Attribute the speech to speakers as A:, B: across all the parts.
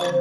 A: Greetings,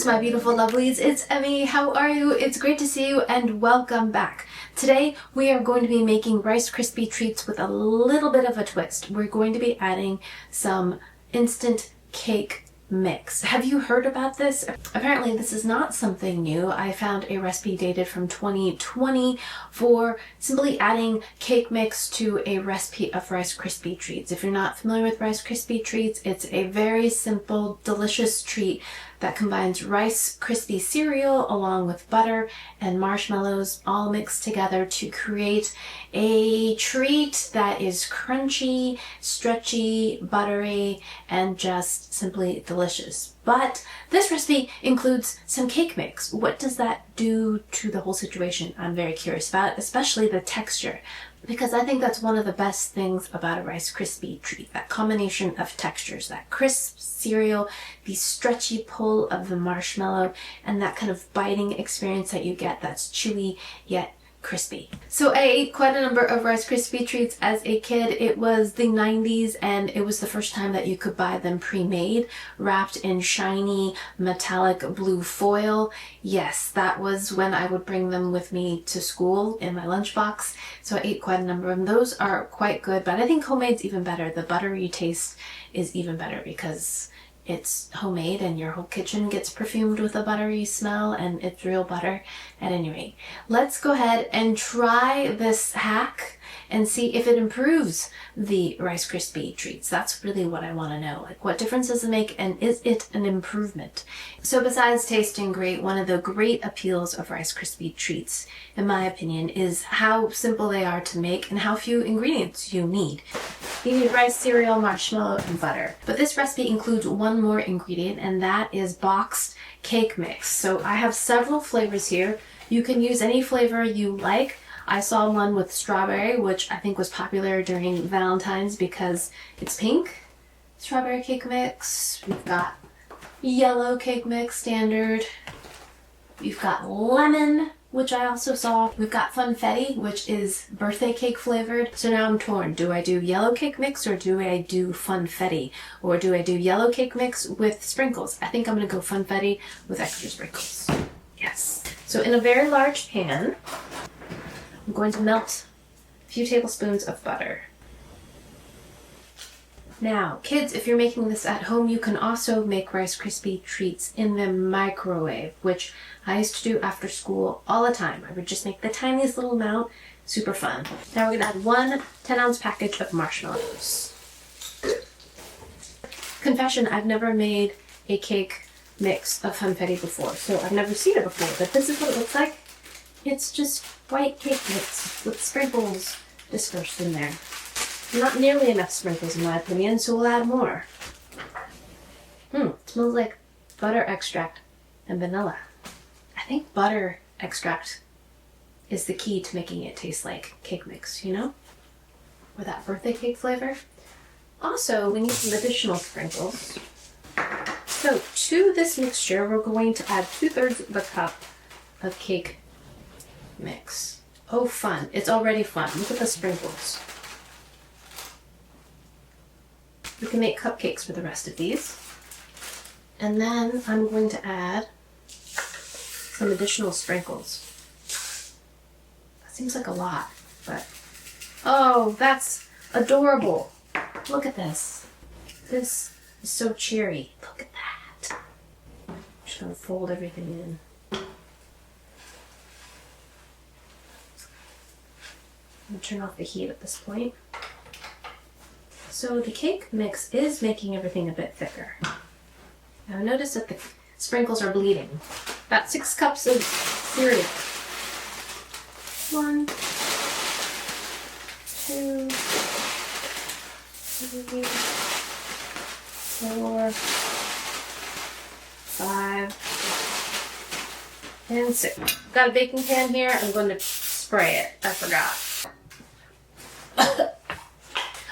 A: my beautiful lovelies. It's Emmy. How are you? It's great to see you and welcome back. Today we are going to be making Rice Krispie treats with a little bit of a twist. We're going to be adding some instant cake mix. Have you heard about this? Apparently this is not something new. I found a recipe dated from 2020 for simply adding cake mix to a recipe of Rice Krispie treats. If you're not familiar with Rice Krispie treats, it's a very simple, delicious treat that combines Rice Krispie cereal along with butter and marshmallows all mixed together to create a treat that is crunchy, stretchy, buttery, and just simply delicious. But this recipe includes some cake mix. What does that do to the whole situation? I'm very curious about, especially the texture, because I think that's one of the best things about a Rice Krispie treat, that combination of textures, that crisp cereal, the stretchy pull of the marshmallow, and that kind of biting experience that you get that's chewy yet crispy. So I ate quite a number of Rice Krispie treats as a kid. It was the 90s and it was the first time that you could buy them pre-made, wrapped in shiny metallic blue foil. Yes, that was when I would bring them with me to school in my lunchbox. So I ate quite a number of them. Those are quite good, but I think homemade's even better. The buttery taste is even better because it's homemade and your whole kitchen gets perfumed with a buttery smell and it's real butter. At any rate, let's go ahead and try this hack and see if it improves the Rice Krispie treats. That's really what I want to know. Like, what difference does it make and is it an improvement? So besides tasting great, one of the great appeals of Rice Krispie treats, in my opinion, is how simple they are to make and how few ingredients you need. You need rice, cereal, marshmallow, and butter. But this recipe includes one more ingredient, and that is boxed cake mix. So I have several flavors here. You can use any flavor you like. I saw one with strawberry, which I think was popular during Valentine's because it's pink. Strawberry cake mix. We've got yellow cake mix, standard. We've got lemon, which I also saw. We've got funfetti, which is birthday cake flavored. So now I'm torn. Do I do yellow cake mix or do I do funfetti? Or do I do yellow cake mix with sprinkles? I think I'm gonna go funfetti with extra sprinkles. Yes. So in a very large pan, I'm going to melt a few tablespoons of butter. Now, kids, if you're making this at home, you can also make Rice Krispie treats in the microwave, which I used to do after school all the time. I would just make the tiniest little amount, super fun. Now we're gonna add one 10-ounce package of marshmallows. Confession, I've never made a cake mix of funfetti before, so I've never seen it before, but this is what it looks like. It's just white cake mix with sprinkles dispersed in there. Not nearly enough sprinkles in my opinion, so we'll add more. It smells like butter extract and vanilla. I think butter extract is the key to making it taste like cake mix, you know? Or that birthday cake flavor. Also, we need some additional sprinkles. So to this mixture, we're going to add 2/3 of a cup of cake mix. Oh, fun. It's already fun. Look at the sprinkles. We can make cupcakes for the rest of these. And then I'm going to add some additional sprinkles. That seems like a lot, but oh, that's adorable. Look at this. This is so cheery. Look at that. I'm just gonna fold everything in. I'm gonna turn off the heat at this point. So the cake mix is making everything a bit thicker. Now notice that the sprinkles are bleeding. About 6 cups of cereal. 1, 2, 3, 4, 5, and 6. Got a baking pan here. I'm going to spray it. I forgot.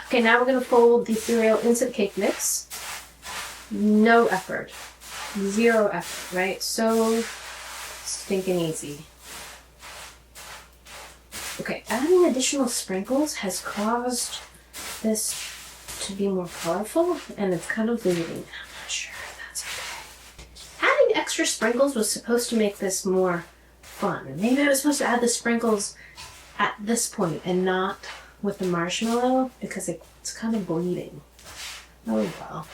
A: Okay, now we're going to fold the cereal into the cake mix. No effort. 0 effort, right? So stinking easy. Okay, adding additional sprinkles has caused this to be more colorful, and it's kind of bleeding. I'm not sure if that's okay. Adding extra sprinkles was supposed to make this more fun. Maybe I was supposed to add the sprinkles at this point and not with the marshmallow because it's kind of bleeding. Oh well.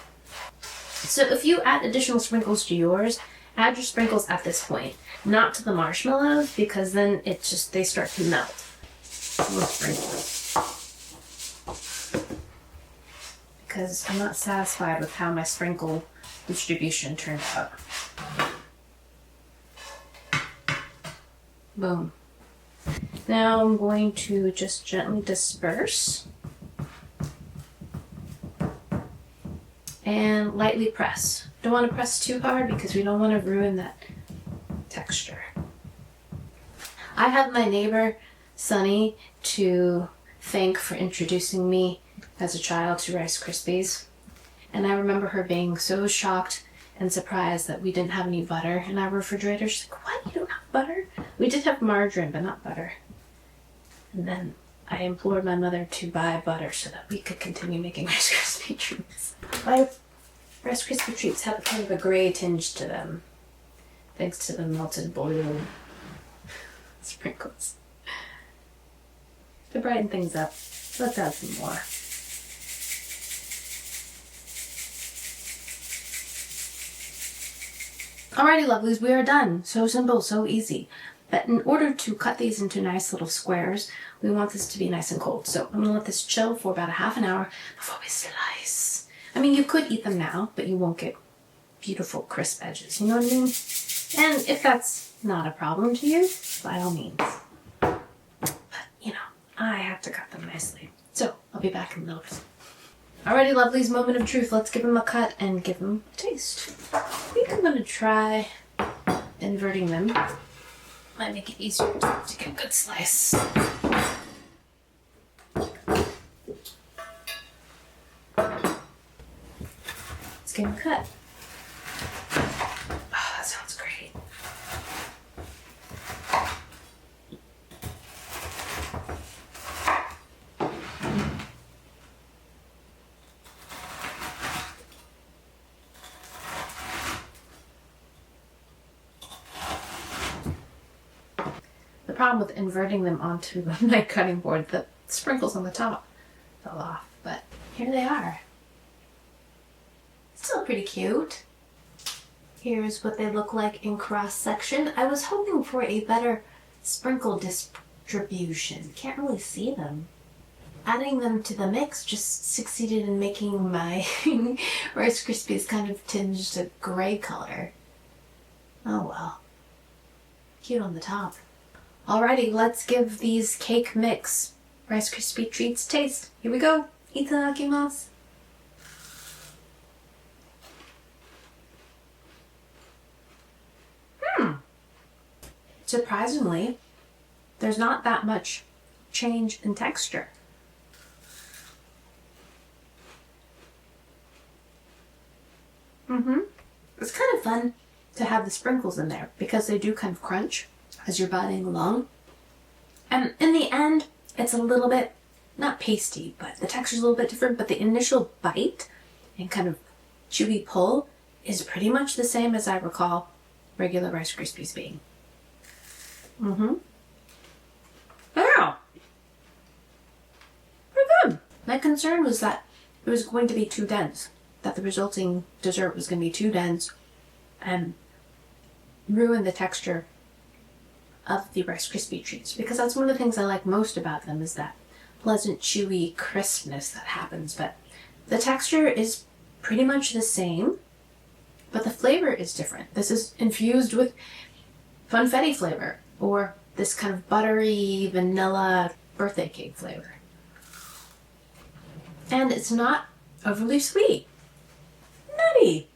A: So if you add additional sprinkles to yours, add your sprinkles at this point, not to the marshmallows, because then they start to melt. More sprinkles. Because I'm not satisfied with how my sprinkle distribution turned out. Boom. Now I'm going to just gently disperse and lightly press. Don't want to press too hard because we don't want to ruin that texture. I have my neighbor Sunny to thank for introducing me as a child to Rice Krispies. And I remember her being so shocked and surprised that we didn't have any butter in our refrigerator. She's like, "What? You don't have butter?" We did have margarine, but not butter. And then I implored my mother to buy butter so that we could continue making Rice Krispie treats. My Rice Krispie treats have a kind of a gray tinge to them, thanks to the melted blue sprinkles. To brighten things up, let's add some more. Alrighty, lovelies, we are done. So simple, so easy. But in order to cut these into nice little squares, we want this to be nice and cold. So I'm going to let this chill for about a half an hour before we slice. I mean, you could eat them now, but you won't get beautiful crisp edges. You know what I mean? And if that's not a problem to you, by all means. But, I have to cut them nicely. So I'll be back in a little bit. Alrighty, lovelies, moment of truth. Let's give them a cut and give them a taste. I think I'm going to try inverting them. Might make it easier to get a good slice. Let's give them a cut. Oh, that sounds great. The problem with inverting them onto my cutting board, the sprinkles on the top fell off, but here they are. Still pretty cute. Here's what they look like in cross section. I was hoping for a better sprinkle distribution. Can't really see them. Adding them to the mix just succeeded in making my Rice Krispies kind of tinged a gray color. Oh well. Cute on the top. Alrighty, let's give these cake mix Rice Krispie treats a taste. Here we go. Itadakimasu. Surprisingly, there's not that much change in texture. It's kind of fun to have the sprinkles in there because they do kind of crunch as you're biting along. And in the end, it's a little bit, not pasty, but the texture's a little bit different, but the initial bite and kind of chewy pull is pretty much the same as I recall regular Rice Krispies being. Yeah. Pretty good. My concern was that it was going to be too dense, that the resulting dessert was going to be too dense and ruin the texture of the Rice Krispie treats, because that's one of the things I like most about them is that pleasant chewy crispness that happens. But the texture is pretty much the same, but the flavor is different. This is infused with funfetti flavor or this kind of buttery vanilla birthday cake flavor, and it's not overly sweet. Nutty.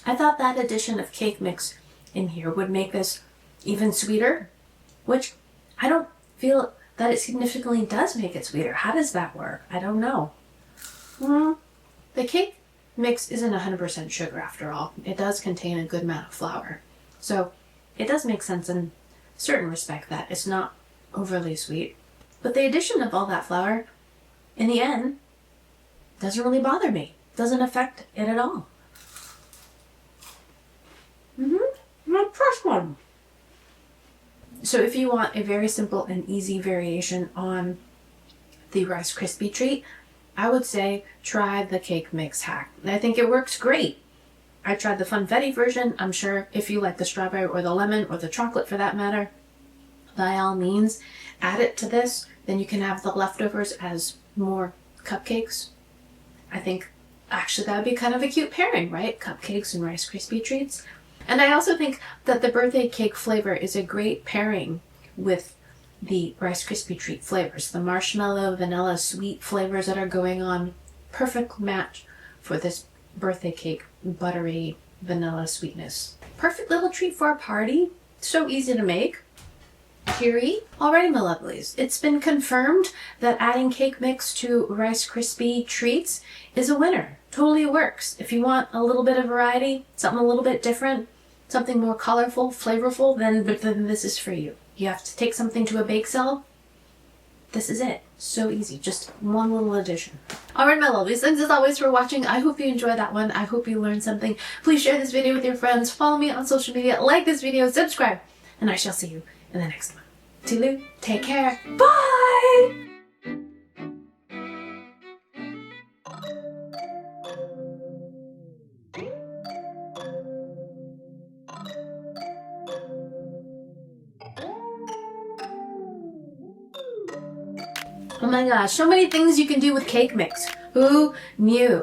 A: I thought that addition of cake mix in here would make this even sweeter, which I don't feel that it significantly does make it sweeter. How does that work? I don't know. The cake mix isn't 100% sugar after all. It does contain a good amount of flour. So it does make sense in a certain respect that it's not overly sweet. But the addition of all that flour, in the end, doesn't really bother me. Doesn't affect it at all. The first one. So if you want a very simple and easy variation on the Rice Krispie treat, I would say try the cake mix hack. I think it works great. I tried the funfetti version. I'm sure if you like the strawberry or the lemon or the chocolate for that matter, by all means, add it to this. Then you can have the leftovers as more cupcakes. I think actually that would be kind of a cute pairing, right? Cupcakes and Rice Krispie treats. And I also think that the birthday cake flavor is a great pairing with the Rice Krispie treat flavors. The marshmallow, vanilla, sweet flavors that are going on. Perfect match for this birthday cake, buttery vanilla sweetness. Perfect little treat for a party. So easy to make. Cheery. Alrighty, my lovelies. It's been confirmed that adding cake mix to Rice Krispie treats is a winner. Totally works. If you want a little bit of variety, something a little bit different, something more colorful, flavorful, then this is for you. You have to take something to a bake sale. This is it. So easy. Just one little addition. Alright, my lovelies. Thanks as always for watching. I hope you enjoyed that one. I hope you learned something. Please share this video with your friends. Follow me on social media. Like this video. Subscribe. And I shall see you in the next one. Toodaloo. Take care. Bye! Oh my gosh, so many things you can do with cake mix. Who knew?